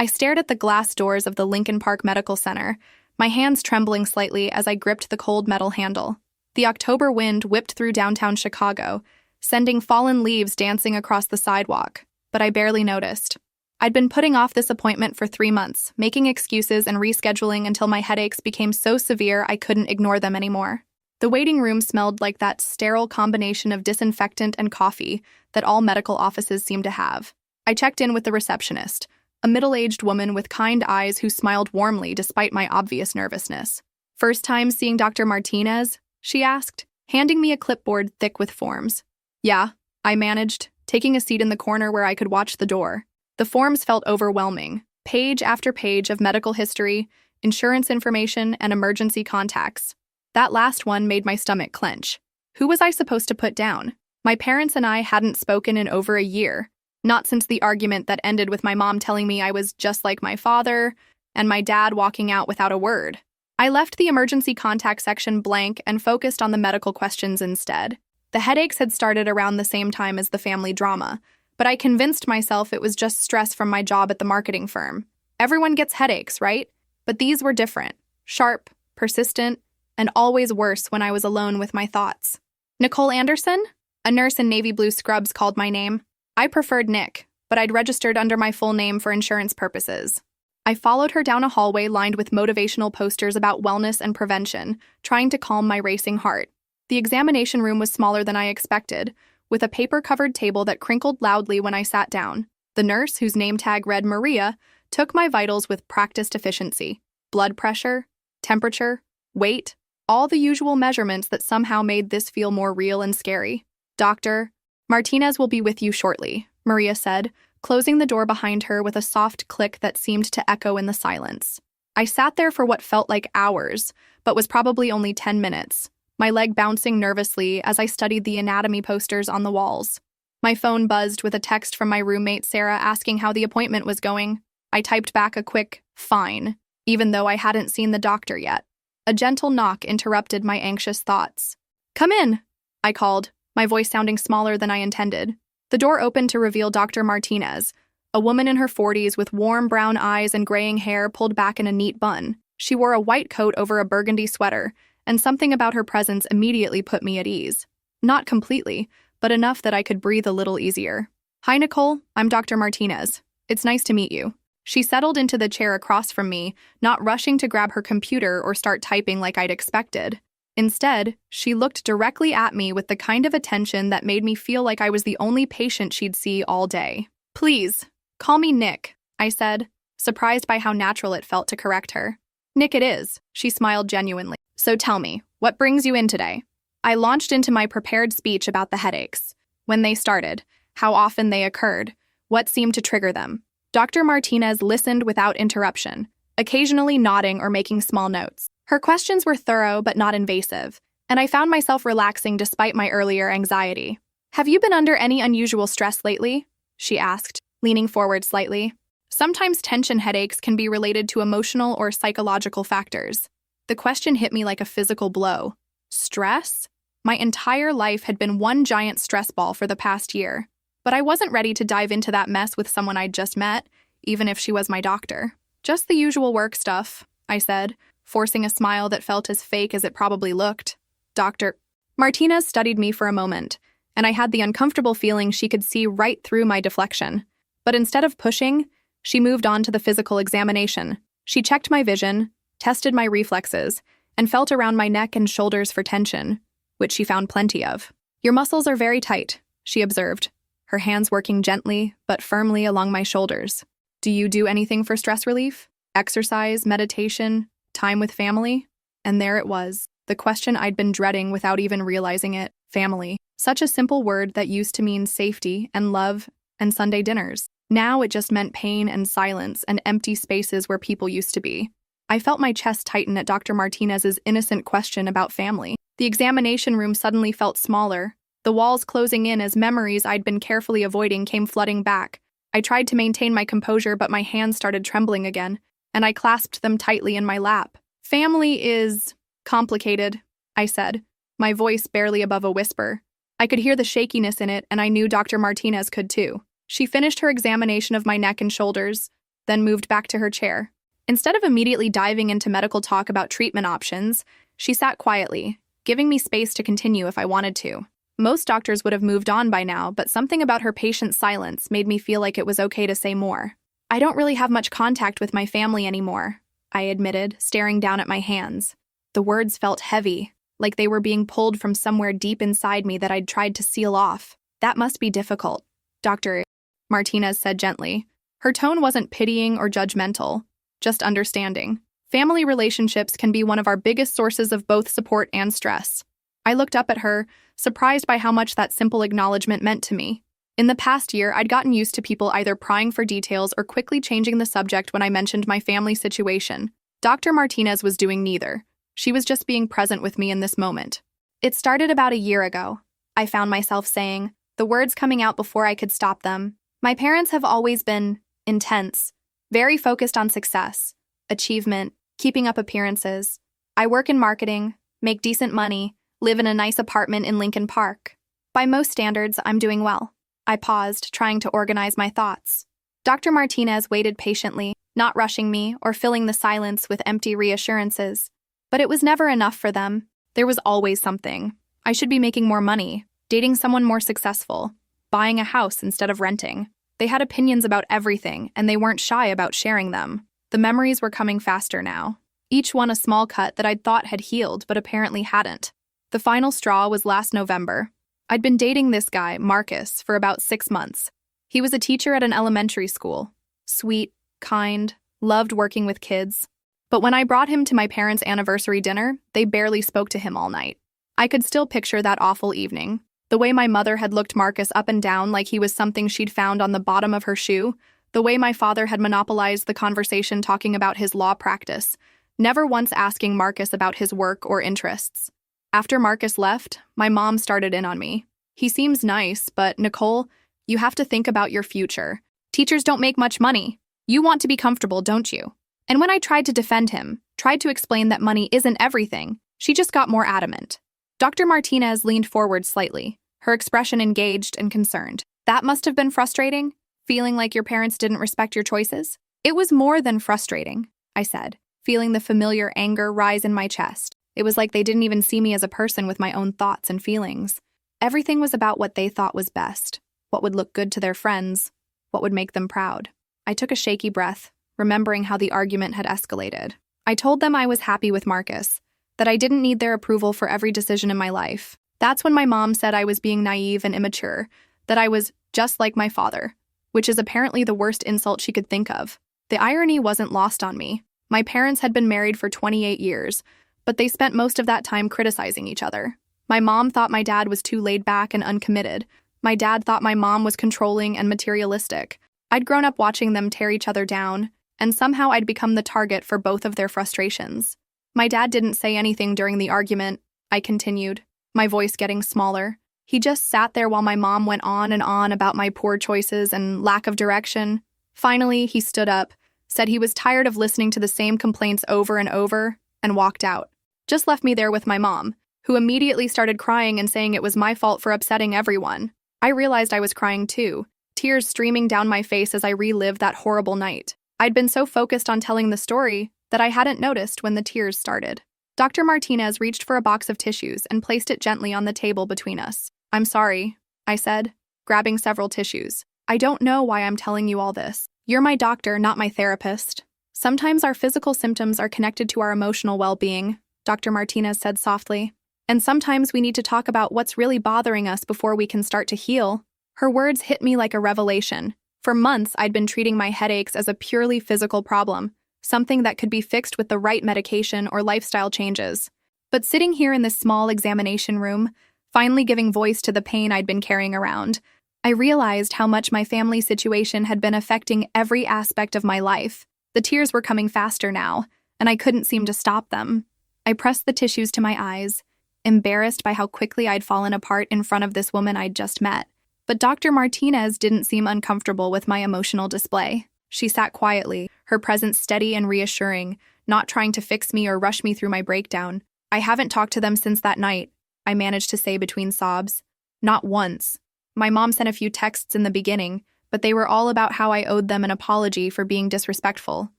I stared at the glass doors of the Lincoln Park Medical Center, my hands trembling slightly as I gripped the cold metal handle. The October wind whipped through downtown Chicago, sending fallen leaves dancing across the sidewalk, but I barely noticed. I'd been putting off this appointment for 3 months, making excuses and rescheduling until my headaches became so severe I couldn't ignore them anymore. The waiting room smelled like that sterile combination of disinfectant and coffee that all medical offices seem to have. I checked in with the receptionist, a middle-aged woman with kind eyes who smiled warmly despite my obvious nervousness. "First time seeing Dr. Martinez?" she asked, handing me a clipboard thick with forms. "Yeah," I managed, taking a seat in the corner where I could watch the door. The forms felt overwhelming, page after page of medical history, insurance information, and emergency contacts. That last one made my stomach clench. Who was I supposed to put down? My parents and I hadn't spoken in over a year, not since the argument that ended with my mom telling me I was just like my father, and my dad walking out without a word. I left the emergency contact section blank and focused on the medical questions instead. The headaches had started around the same time as the family drama, but I convinced myself it was just stress from my job at the marketing firm. Everyone gets headaches, right? But these were different, sharp, persistent, and always worse when I was alone with my thoughts. "Nicole Anderson?" A nurse in navy blue scrubs called my name. I preferred Nick, but I'd registered under my full name for insurance purposes. I followed her down a hallway lined with motivational posters about wellness and prevention, trying to calm my racing heart. The examination room was smaller than I expected, with a paper-covered table that crinkled loudly when I sat down. The nurse, whose name tag read Maria, took my vitals with practiced efficiency. Blood pressure, temperature, weight, all the usual measurements that somehow made this feel more real and scary. "Dr. Martinez will be with you shortly," Maria said, closing the door behind her with a soft click that seemed to echo in the silence. I sat there for what felt like hours, but was probably only 10 minutes, my leg bouncing nervously as I studied the anatomy posters on the walls. My phone buzzed with a text from my roommate Sarah asking how the appointment was going. I typed back a quick, "fine," even though I hadn't seen the doctor yet. A gentle knock interrupted my anxious thoughts. "Come in," I called, my voice sounding smaller than I intended. The door opened to reveal Dr. Martinez, a woman in her 40s with warm brown eyes and graying hair pulled back in a neat bun. She wore a white coat over a burgundy sweater, and something about her presence immediately put me at ease. Not completely, but enough that I could breathe a little easier. "Hi, Nicole. I'm Dr. Martinez. It's nice to meet you." She settled into the chair across from me, not rushing to grab her computer or start typing like I'd expected. Instead, she looked directly at me with the kind of attention that made me feel like I was the only patient she'd see all day. "Please, call me Nick," I said, surprised by how natural it felt to correct her. "Nick it is," she smiled genuinely. "So tell me, what brings you in today?" I launched into my prepared speech about the headaches, when they started, how often they occurred, what seemed to trigger them. Dr. Martinez listened without interruption, occasionally nodding or making small notes. Her questions were thorough but not invasive, and I found myself relaxing despite my earlier anxiety. "Have you been under any unusual stress lately?" she asked, leaning forward slightly. Sometimes tension headaches can be related to emotional or psychological factors. The question hit me like a physical blow. Stress? My entire life had been one giant stress ball for the past year, but I wasn't ready to dive into that mess with someone I'd just met, even if she was my doctor. "Just the usual work stuff," I said, forcing a smile that felt as fake as it probably looked. Dr. Martinez studied me for a moment, and I had the uncomfortable feeling she could see right through my deflection. But instead of pushing, she moved on to the physical examination. She checked my vision, tested my reflexes, and felt around my neck and shoulders for tension, which she found plenty of. "Your muscles are very tight," she observed, her hands working gently but firmly along my shoulders. "Do you do anything for stress relief? Exercise, meditation, time with family?" And there it was, the question I'd been dreading without even realizing it. Family. Such a simple word that used to mean safety and love and Sunday dinners. Now it just meant pain and silence and empty spaces where people used to be. I felt my chest tighten at Dr. Martinez's innocent question about family. The examination room suddenly felt smaller, the walls closing in as memories I'd been carefully avoiding came flooding back. I tried to maintain my composure, but my hands started trembling again, and I clasped them tightly in my lap. "Family is complicated," I said, my voice barely above a whisper. I could hear the shakiness in it, and I knew Dr. Martinez could too. She finished her examination of my neck and shoulders, then moved back to her chair. Instead of immediately diving into medical talk about treatment options, she sat quietly, giving me space to continue if I wanted to. Most doctors would have moved on by now, but something about her patient's silence made me feel like it was okay to say more. I don't really have much contact with my family anymore, I admitted, staring down at my hands. The words felt heavy, like they were being pulled from somewhere deep inside me that I'd tried to seal off. That must be difficult, Dr. Martinez said gently. Her tone wasn't pitying or judgmental, just understanding. Family relationships can be one of our biggest sources of both support and stress. I looked up at her, surprised by how much that simple acknowledgement meant to me. In the past year, I'd gotten used to people either prying for details or quickly changing the subject when I mentioned my family situation. Dr. Martinez was doing neither. She was just being present with me in this moment. It started about a year ago, I found myself saying, the words coming out before I could stop them. My parents have always been intense, very focused on success, achievement, keeping up appearances. I work in marketing, make decent money, live in a nice apartment in Lincoln Park. By most standards, I'm doing well. I paused, trying to organize my thoughts. Dr. Martinez waited patiently, not rushing me or filling the silence with empty reassurances. But it was never enough for them. There was always something. I should be making more money, dating someone more successful, buying a house instead of renting. They had opinions about everything, and they weren't shy about sharing them. The memories were coming faster now, each one a small cut that I'd thought had healed but apparently hadn't. The final straw was last November. I'd been dating this guy, Marcus, for about 6 months. He was a teacher at an elementary school. Sweet, kind, loved working with kids. But when I brought him to my parents' anniversary dinner, they barely spoke to him all night. I could still picture that awful evening. The way my mother had looked Marcus up and down like he was something she'd found on the bottom of her shoe. The way my father had monopolized the conversation talking about his law practice, never once asking Marcus about his work or interests. After Marcus left, my mom started in on me. He seems nice, but Nicole, you have to think about your future. Teachers don't make much money. You want to be comfortable, don't you? And when I tried to defend him, tried to explain that money isn't everything, she just got more adamant. Dr. Martinez leaned forward slightly, her expression engaged and concerned. That must have been frustrating, feeling like your parents didn't respect your choices? It was more than frustrating, I said, feeling the familiar anger rise in my chest. It was like they didn't even see me as a person with my own thoughts and feelings. Everything was about what they thought was best, what would look good to their friends, what would make them proud. I took a shaky breath, remembering how the argument had escalated. I told them I was happy with Marcus, that I didn't need their approval for every decision in my life. That's when my mom said I was being naive and immature, that I was just like my father, which is apparently the worst insult she could think of. The irony wasn't lost on me. My parents had been married for 28 years, but they spent most of that time criticizing each other. My mom thought my dad was too laid back and uncommitted. My dad thought my mom was controlling and materialistic. I'd grown up watching them tear each other down, and somehow I'd become the target for both of their frustrations. My dad didn't say anything during the argument, I continued, my voice getting smaller. He just sat there while my mom went on and on about my poor choices and lack of direction. Finally, he stood up, said he was tired of listening to the same complaints over and over, and walked out. Just left me there with my mom, who immediately started crying and saying it was my fault for upsetting everyone. I realized I was crying too, tears streaming down my face as I relived that horrible night. I'd been so focused on telling the story that I hadn't noticed when the tears started. Dr. Martinez reached for a box of tissues and placed it gently on the table between us. I'm sorry, I said, grabbing several tissues. I don't know why I'm telling you all this. You're my doctor, not my therapist. Sometimes our physical symptoms are connected to our emotional well-being, Dr. Martinez said softly. And sometimes we need to talk about what's really bothering us before we can start to heal. Her words hit me like a revelation. For months, I'd been treating my headaches as a purely physical problem, something that could be fixed with the right medication or lifestyle changes. But sitting here in this small examination room, finally giving voice to the pain I'd been carrying around, I realized how much my family situation had been affecting every aspect of my life. The tears were coming faster now, and I couldn't seem to stop them. I pressed the tissues to my eyes, embarrassed by how quickly I'd fallen apart in front of this woman I'd just met. But Dr. Martinez didn't seem uncomfortable with my emotional display. She sat quietly, her presence steady and reassuring, not trying to fix me or rush me through my breakdown. I haven't talked to them since that night, I managed to say between sobs. Not once. My mom sent a few texts in the beginning, but they were all about how I owed them an apology for being disrespectful.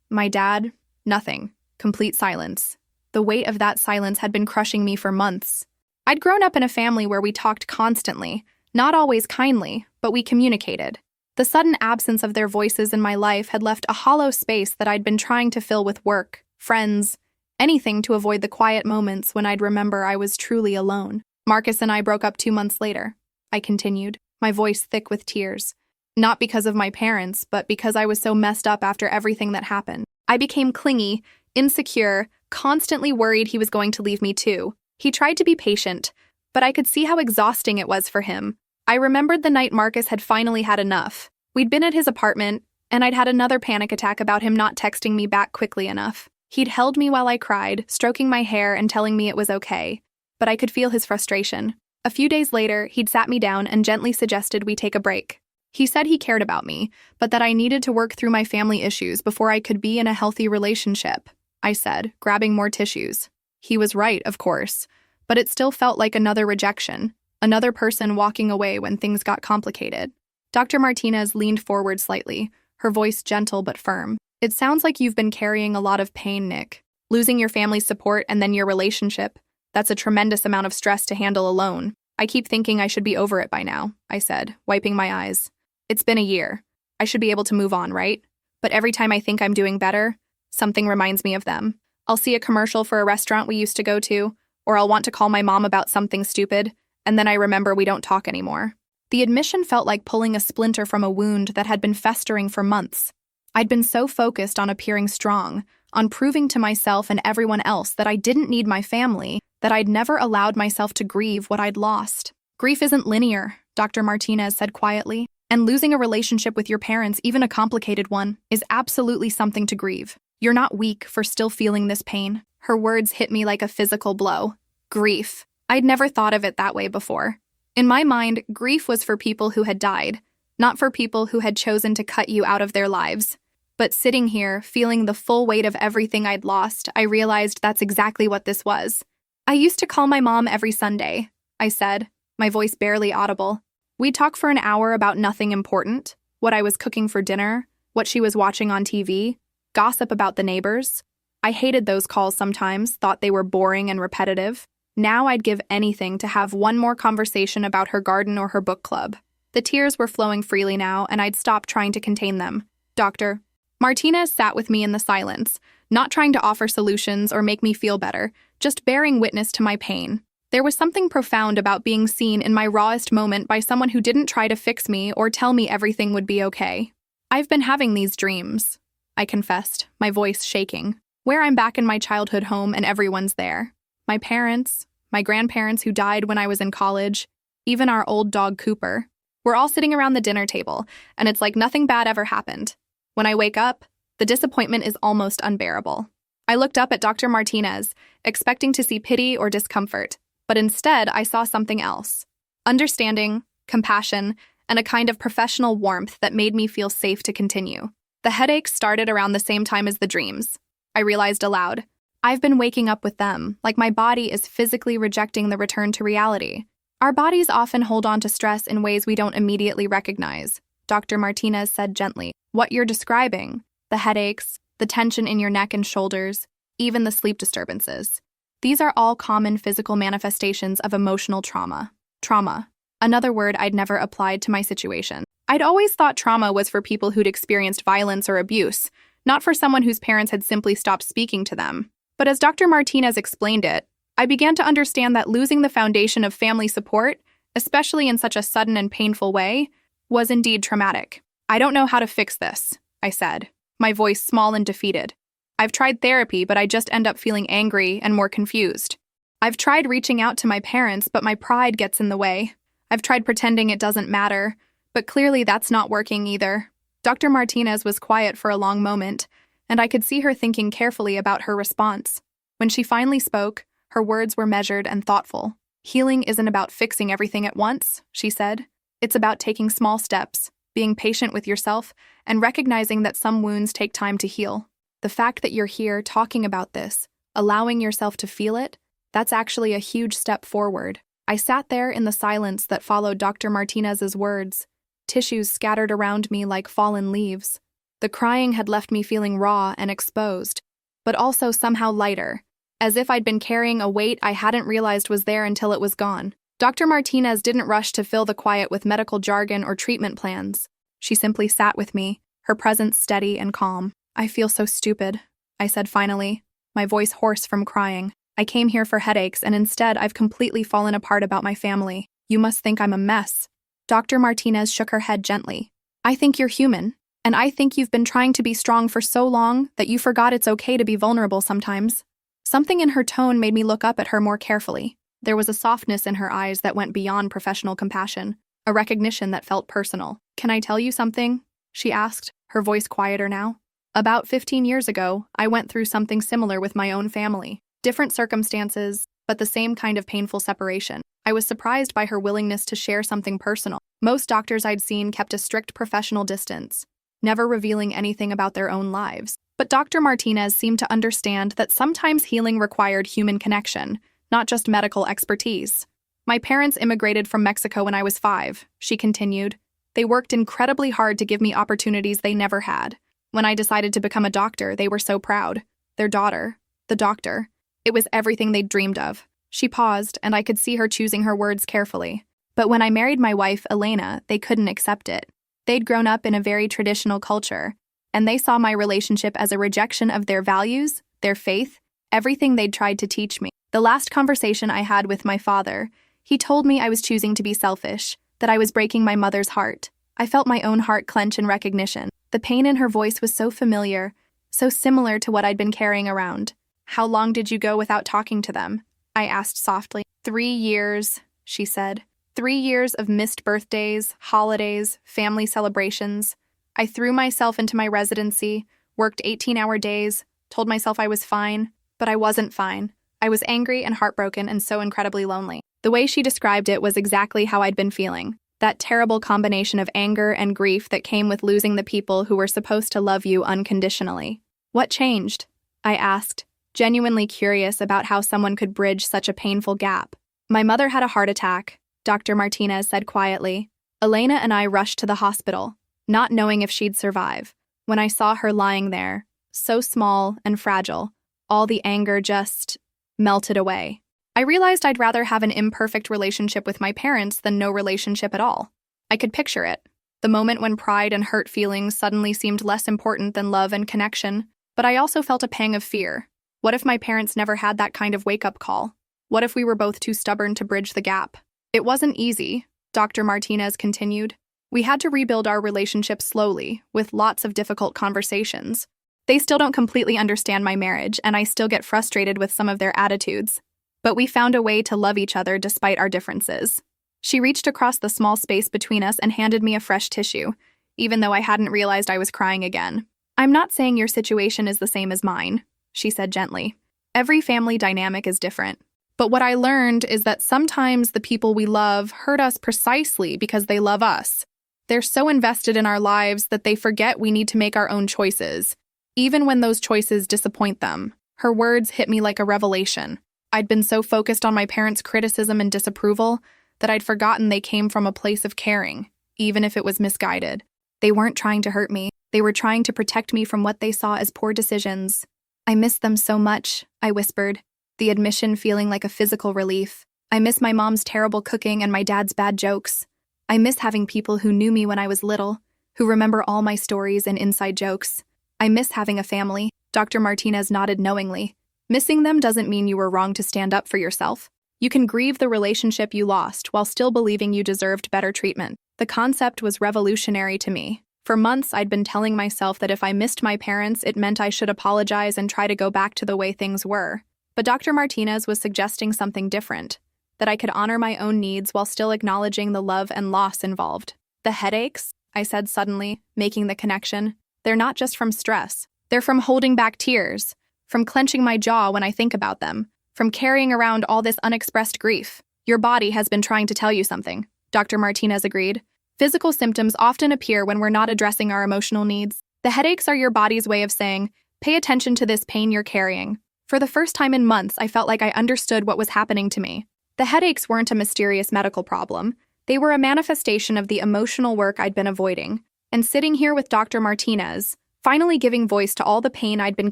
My dad, nothing. Complete silence. The weight of that silence had been crushing me for months. I'd grown up in a family where we talked constantly, not always kindly, but we communicated. The sudden absence of their voices in my life had left a hollow space that I'd been trying to fill with work, friends, anything to avoid the quiet moments when I'd remember I was truly alone. Marcus and I broke up 2 months later, I continued, my voice thick with tears. Not because of my parents, but because I was so messed up after everything that happened. I became clingy, insecure, constantly worried he was going to leave me too. He tried to be patient, but I could see how exhausting it was for him. I remembered the night Marcus had finally had enough. We'd been at his apartment, and I'd had another panic attack about him not texting me back quickly enough. He'd held me while I cried, stroking my hair and telling me it was okay, but I could feel his frustration. A few days later, he'd sat me down and gently suggested we take a break. He said he cared about me, but that I needed to work through my family issues before I could be in a healthy relationship, I said, grabbing more tissues. He was right, of course, but it still felt like another rejection, another person walking away when things got complicated. Dr. Martinez leaned forward slightly, her voice gentle but firm. It sounds like you've been carrying a lot of pain, Nick. Losing your family's support and then your relationship. That's a tremendous amount of stress to handle alone. I keep thinking I should be over it by now, I said, wiping my eyes. It's been a year. I should be able to move on, right? But every time I think I'm doing better, something reminds me of them. I'll see a commercial for a restaurant we used to go to, or I'll want to call my mom about something stupid, and then I remember we don't talk anymore. The admission felt like pulling a splinter from a wound that had been festering for months. I'd been so focused on appearing strong, on proving to myself and everyone else that I didn't need my family, that I'd never allowed myself to grieve what I'd lost. Grief isn't linear, Dr. Martinez said quietly, and losing a relationship with your parents, even a complicated one, is absolutely something to grieve. You're not weak for still feeling this pain. Her words hit me like a physical blow. Grief. I'd never thought of it that way before. In my mind, grief was for people who had died, not for people who had chosen to cut you out of their lives. But sitting here, feeling the full weight of everything I'd lost, I realized that's exactly what this was. I used to call my mom every Sunday, I said, my voice barely audible. We'd talk for an hour about nothing important, what I was cooking for dinner, what she was watching on TV, gossip about the neighbors. I hated those calls sometimes, thought they were boring and repetitive. Now I'd give anything to have one more conversation about her garden or her book club. The tears were flowing freely now, and I'd stopped trying to contain them. Dr. Martinez sat with me in the silence, not trying to offer solutions or make me feel better, just bearing witness to my pain. There was something profound about being seen in my rawest moment by someone who didn't try to fix me or tell me everything would be okay. I've been having these dreams, I confessed, my voice shaking, where I'm back in my childhood home and everyone's there. My parents, my grandparents who died when I was in college, even our old dog Cooper. We're all sitting around the dinner table, and it's like nothing bad ever happened. When I wake up, the disappointment is almost unbearable. I looked up at Dr. Martinez, expecting to see pity or discomfort, but instead I saw something else. Understanding, compassion, and a kind of professional warmth that made me feel safe to continue. The headaches started around the same time as the dreams. I realized aloud, I've been waking up with them, like my body is physically rejecting the return to reality. Our bodies often hold on to stress in ways we don't immediately recognize, Dr. Martinez said gently. What you're describing, the headaches, the tension in your neck and shoulders, even the sleep disturbances, these are all common physical manifestations of emotional trauma. Trauma, another word I'd never applied to my situation. I'd always thought trauma was for people who'd experienced violence or abuse, not for someone whose parents had simply stopped speaking to them. But as Dr. Martinez explained it, I began to understand that losing the foundation of family support, especially in such a sudden and painful way, was indeed traumatic. I don't know how to fix this, I said, my voice small and defeated. I've tried therapy, but I just end up feeling angry and more confused. I've tried reaching out to my parents, but my pride gets in the way. I've tried pretending it doesn't matter, but clearly that's not working either. Dr. Martinez was quiet for a long moment, and I could see her thinking carefully about her response. When she finally spoke, her words were measured and thoughtful. Healing isn't about fixing everything at once, she said. It's about taking small steps, being patient with yourself, and recognizing that some wounds take time to heal. The fact that you're here talking about this, allowing yourself to feel it, that's actually a huge step forward. I sat there in the silence that followed Dr. Martinez's words, tissues scattered around me like fallen leaves. The crying had left me feeling raw and exposed, but also somehow lighter, as if I'd been carrying a weight I hadn't realized was there until it was gone. Dr. Martinez didn't rush to fill the quiet with medical jargon or treatment plans. She simply sat with me, her presence steady and calm. "I feel so stupid," I said finally, my voice hoarse from crying. "I came here for headaches, and instead I've completely fallen apart about my family. You must think I'm a mess." Dr. Martinez shook her head gently. "I think you're human, and I think you've been trying to be strong for so long that you forgot it's okay to be vulnerable sometimes." Something in her tone made me look up at her more carefully. There was a softness in her eyes that went beyond professional compassion, a recognition that felt personal. "Can I tell you something?" she asked, her voice quieter now. "About 15 years ago, I went through something similar with my own family. Different circumstances, but the same kind of painful separation." I was surprised by her willingness to share something personal. Most doctors I'd seen kept a strict professional distance, never revealing anything about their own lives. But Dr. Martinez seemed to understand that sometimes healing required human connection, not just medical expertise. "My parents immigrated from Mexico when I was 5, she continued. "They worked incredibly hard to give me opportunities they never had. When I decided to become a doctor, they were so proud. Their daughter, the doctor. It was everything they'd dreamed of." She paused, and I could see her choosing her words carefully. "But when I married my wife, Elena, they couldn't accept it. They'd grown up in a very traditional culture, and they saw my relationship as a rejection of their values, their faith, everything they'd tried to teach me. The last conversation I had with my father, he told me I was choosing to be selfish, that I was breaking my mother's heart. I felt my own heart clench in recognition. The pain in her voice was so familiar, so similar to what I'd been carrying around. "How long did you go without talking to them?" I asked softly. 3 years, she said. 3 years of missed birthdays, holidays, family celebrations. I threw myself into my residency, worked 18-hour days, told myself I was fine, but I wasn't fine. I was angry and heartbroken and so incredibly lonely. The way she described it was exactly how I'd been feeling. That terrible combination of anger and grief that came with losing the people who were supposed to love you unconditionally. "What changed?" I asked, genuinely curious about how someone could bridge such a painful gap. "My mother had a heart attack," Dr. Martinez said quietly. "Elena and I rushed to the hospital, not knowing if she'd survive. When I saw her lying there, so small and fragile, all the anger just melted away. I realized I'd rather have an imperfect relationship with my parents than no relationship at all. I could picture it. The moment when pride and hurt feelings suddenly seemed less important than love and connection. But I also felt a pang of fear. What if my parents never had that kind of wake-up call? What if we were both too stubborn to bridge the gap? It wasn't easy," Dr. Martinez continued. "We had to rebuild our relationship slowly, with lots of difficult conversations. They still don't completely understand my marriage, and I still get frustrated with some of their attitudes. But we found a way to love each other despite our differences." She reached across the small space between us and handed me a fresh tissue, even though I hadn't realized I was crying again. "I'm not saying your situation is the same as mine," she said gently. "Every family dynamic is different. But what I learned is that sometimes the people we love hurt us precisely because they love us. They're so invested in our lives that they forget we need to make our own choices, even when those choices disappoint them." Her words hit me like a revelation. I'd been so focused on my parents' criticism and disapproval that I'd forgotten they came from a place of caring, even if it was misguided. They weren't trying to hurt me. They were trying to protect me from what they saw as poor decisions. "I miss them so much," I whispered, the admission feeling like a physical relief. "I miss my mom's terrible cooking and my dad's bad jokes. I miss having people who knew me when I was little, who remember all my stories and inside jokes. I miss having a family." Dr. Martinez nodded knowingly. "Missing them doesn't mean you were wrong to stand up for yourself. You can grieve the relationship you lost while still believing you deserved better treatment." The concept was revolutionary to me. For months, I'd been telling myself that if I missed my parents, it meant I should apologize and try to go back to the way things were. But Dr. Martinez was suggesting something different, that I could honor my own needs while still acknowledging the love and loss involved. "The headaches," I said suddenly, making the connection, "they're not just from stress. They're from holding back tears, from clenching my jaw when I think about them, from carrying around all this unexpressed grief." "Your body has been trying to tell you something," Dr. Martinez agreed. "Physical symptoms often appear when we're not addressing our emotional needs. The headaches are your body's way of saying, pay attention to this pain you're carrying." For the first time in months, I felt like I understood what was happening to me. The headaches weren't a mysterious medical problem. They were a manifestation of the emotional work I'd been avoiding. And sitting here with Dr. Martinez, finally giving voice to all the pain I'd been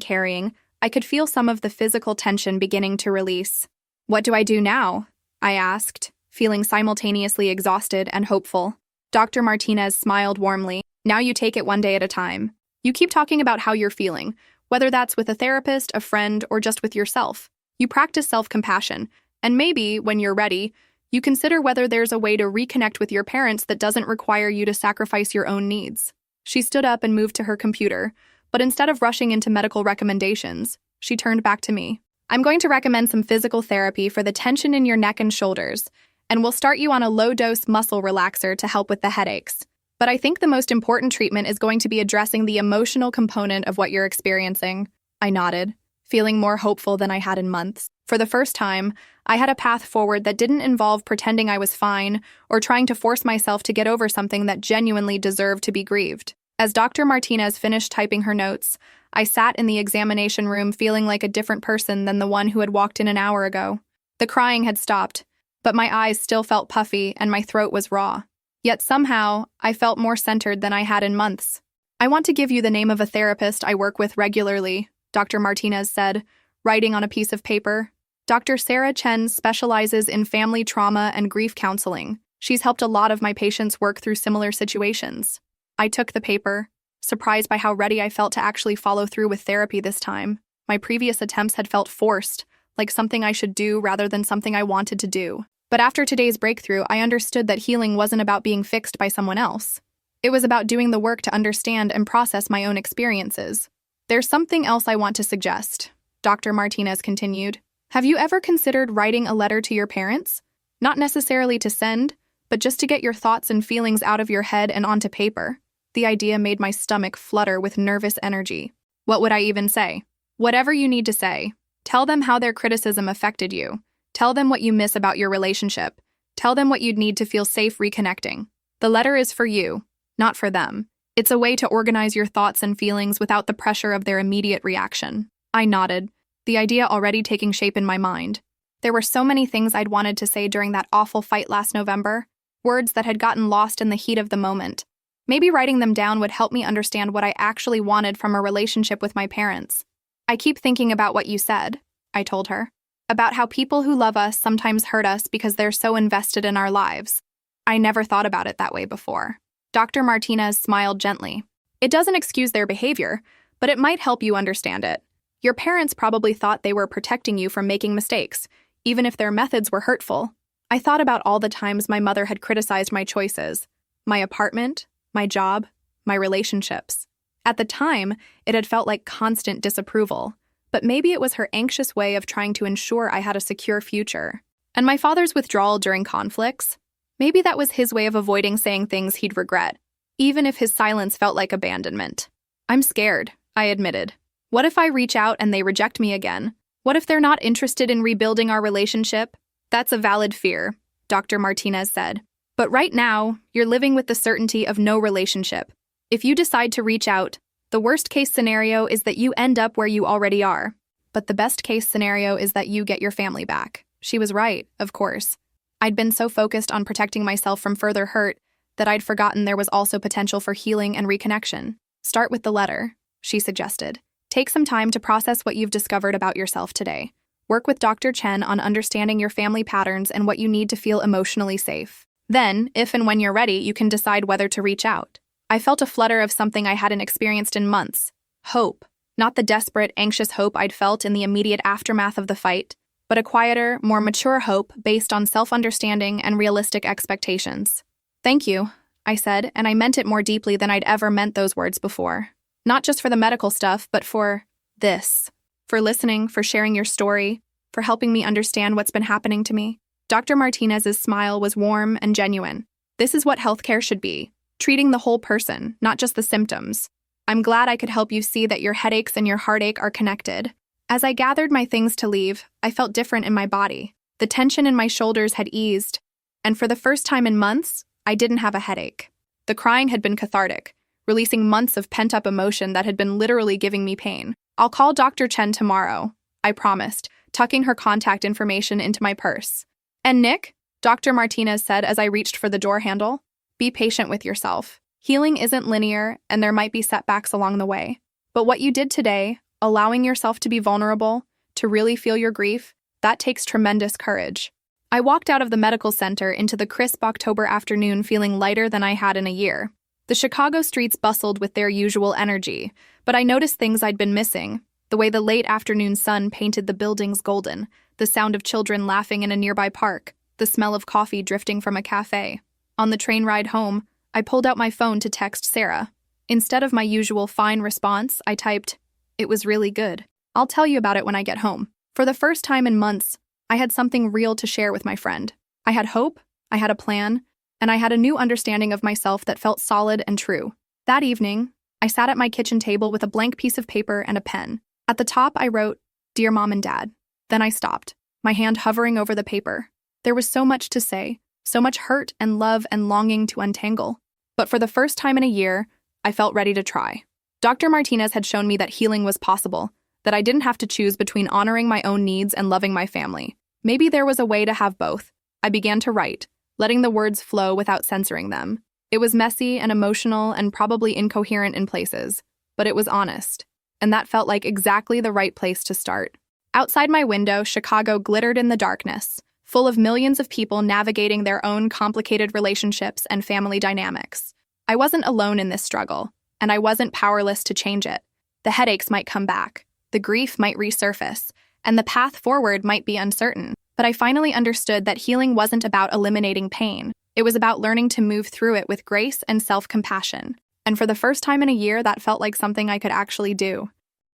carrying, I could feel some of the physical tension beginning to release. "What do I do now?" I asked, feeling simultaneously exhausted and hopeful. Dr. Martinez smiled warmly. "Now you take it one day at a time. You keep talking about how you're feeling, whether that's with a therapist, a friend, or just with yourself. You practice self-compassion, and maybe, when you're ready, you consider whether there's a way to reconnect with your parents that doesn't require you to sacrifice your own needs." She stood up and moved to her computer, but instead of rushing into medical recommendations, she turned back to me. "I'm going to recommend some physical therapy for the tension in your neck and shoulders, and we'll start you on a low-dose muscle relaxer to help with the headaches. But I think the most important treatment is going to be addressing the emotional component of what you're experiencing." I nodded, feeling more hopeful than I had in months. For the first time, I had a path forward that didn't involve pretending I was fine or trying to force myself to get over something that genuinely deserved to be grieved. As Dr. Martinez finished typing her notes, I sat in the examination room feeling like a different person than the one who had walked in an hour ago. The crying had stopped, but my eyes still felt puffy and my throat was raw. Yet somehow, I felt more centered than I had in months. "I want to give you the name of a therapist I work with regularly," Dr. Martinez said, writing on a piece of paper. "Dr. Sarah Chen specializes in family trauma and grief counseling. She's helped a lot of my patients work through similar situations." I took the paper, surprised by how ready I felt to actually follow through with therapy this time. My previous attempts had felt forced, like something I should do rather than something I wanted to do. But after today's breakthrough, I understood that healing wasn't about being fixed by someone else. It was about doing the work to understand and process my own experiences. "There's something else I want to suggest," Dr. Martinez continued. "Have you ever considered writing a letter to your parents? Not necessarily to send, but just to get your thoughts and feelings out of your head and onto paper." The idea made my stomach flutter with nervous energy. What would I even say? "Whatever you need to say. Tell them how their criticism affected you. Tell them what you miss about your relationship. Tell them what you'd need to feel safe reconnecting. The letter is for you, not for them. It's a way to organize your thoughts and feelings without the pressure of their immediate reaction." I nodded, the idea already taking shape in my mind. There were so many things I'd wanted to say during that awful fight last November, words that had gotten lost in the heat of the moment. Maybe writing them down would help me understand what I actually wanted from a relationship with my parents. "I keep thinking about what you said," I told her, "about how people who love us sometimes hurt us because they're so invested in our lives. I never thought about it that way before." Dr. Martinez smiled gently. "It doesn't excuse their behavior, but it might help you understand it. Your parents probably thought they were protecting you from making mistakes, even if their methods were hurtful. I thought about all the times my mother had criticized my choices, my apartment, my job, my relationships. At the time, it had felt like constant disapproval, but maybe it was her anxious way of trying to ensure I had a secure future. And my father's withdrawal during conflicts? Maybe that was his way of avoiding saying things he'd regret, even if his silence felt like abandonment. "I'm scared," I admitted. "What if I reach out and they reject me again? What if they're not interested in rebuilding our relationship?" "That's a valid fear," Dr. Martinez said. "But right now, you're living with the certainty of no relationship. If you decide to reach out, the worst-case scenario is that you end up where you already are. But the best-case scenario is that you get your family back." She was right, of course. I'd been so focused on protecting myself from further hurt that I'd forgotten there was also potential for healing and reconnection. "Start with the letter," she suggested. "Take some time to process what you've discovered about yourself today. Work with Dr. Chen on understanding your family patterns and what you need to feel emotionally safe. Then, if and when you're ready, you can decide whether to reach out." I felt a flutter of something I hadn't experienced in months. Hope. Not the desperate, anxious hope I'd felt in the immediate aftermath of the fight, but a quieter, more mature hope based on self-understanding and realistic expectations. "Thank you," I said, and I meant it more deeply than I'd ever meant those words before. Not just for the medical stuff, but for this. For listening, for sharing your story, for helping me understand what's been happening to me. Dr. Martinez's smile was warm and genuine. This is what healthcare should be, treating the whole person, not just the symptoms. "I'm glad I could help you see that your headaches and your heartache are connected." As I gathered my things to leave, I felt different in my body. The tension in my shoulders had eased, and for the first time in months, I didn't have a headache. The crying had been cathartic, releasing months of pent-up emotion that had been literally giving me pain. "I'll call Dr. Chen tomorrow," I promised, tucking her contact information into my purse. "And Nick?" Dr. Martinez said as I reached for the door handle. Be patient with yourself. Healing isn't linear, and there might be setbacks along the way. But what you did today, allowing yourself to be vulnerable, to really feel your grief, that takes tremendous courage. I walked out of the medical center into the crisp October afternoon feeling lighter than I had in a year. The Chicago streets bustled with their usual energy, but I noticed things I'd been missing. The way the late afternoon sun painted the buildings golden, the sound of children laughing in a nearby park, the smell of coffee drifting from a cafe. On the train ride home, I pulled out my phone to text Sarah. Instead of my usual fine response, I typed, "It was really good. I'll tell you about it when I get home." For the first time in months, I had something real to share with my friend. I had hope, I had a plan, and I had a new understanding of myself that felt solid and true. That evening, I sat at my kitchen table with a blank piece of paper and a pen. At the top, I wrote, "Dear Mom and Dad." Then I stopped, my hand hovering over the paper. There was so much to say, so much hurt and love and longing to untangle. But for the first time in a year, I felt ready to try. Dr. Martinez had shown me that healing was possible, that I didn't have to choose between honoring my own needs and loving my family. Maybe there was a way to have both. I began to write, letting the words flow without censoring them. It was messy and emotional and probably incoherent in places, but it was honest. And that felt like exactly the right place to start. Outside my window, Chicago glittered in the darkness, full of millions of people navigating their own complicated relationships and family dynamics. I wasn't alone in this struggle, and I wasn't powerless to change it. The headaches might come back, the grief might resurface, and the path forward might be uncertain. But I finally understood that healing wasn't about eliminating pain. It was about learning to move through it with grace and self-compassion. And for the first time in a year, that felt like something I could actually do.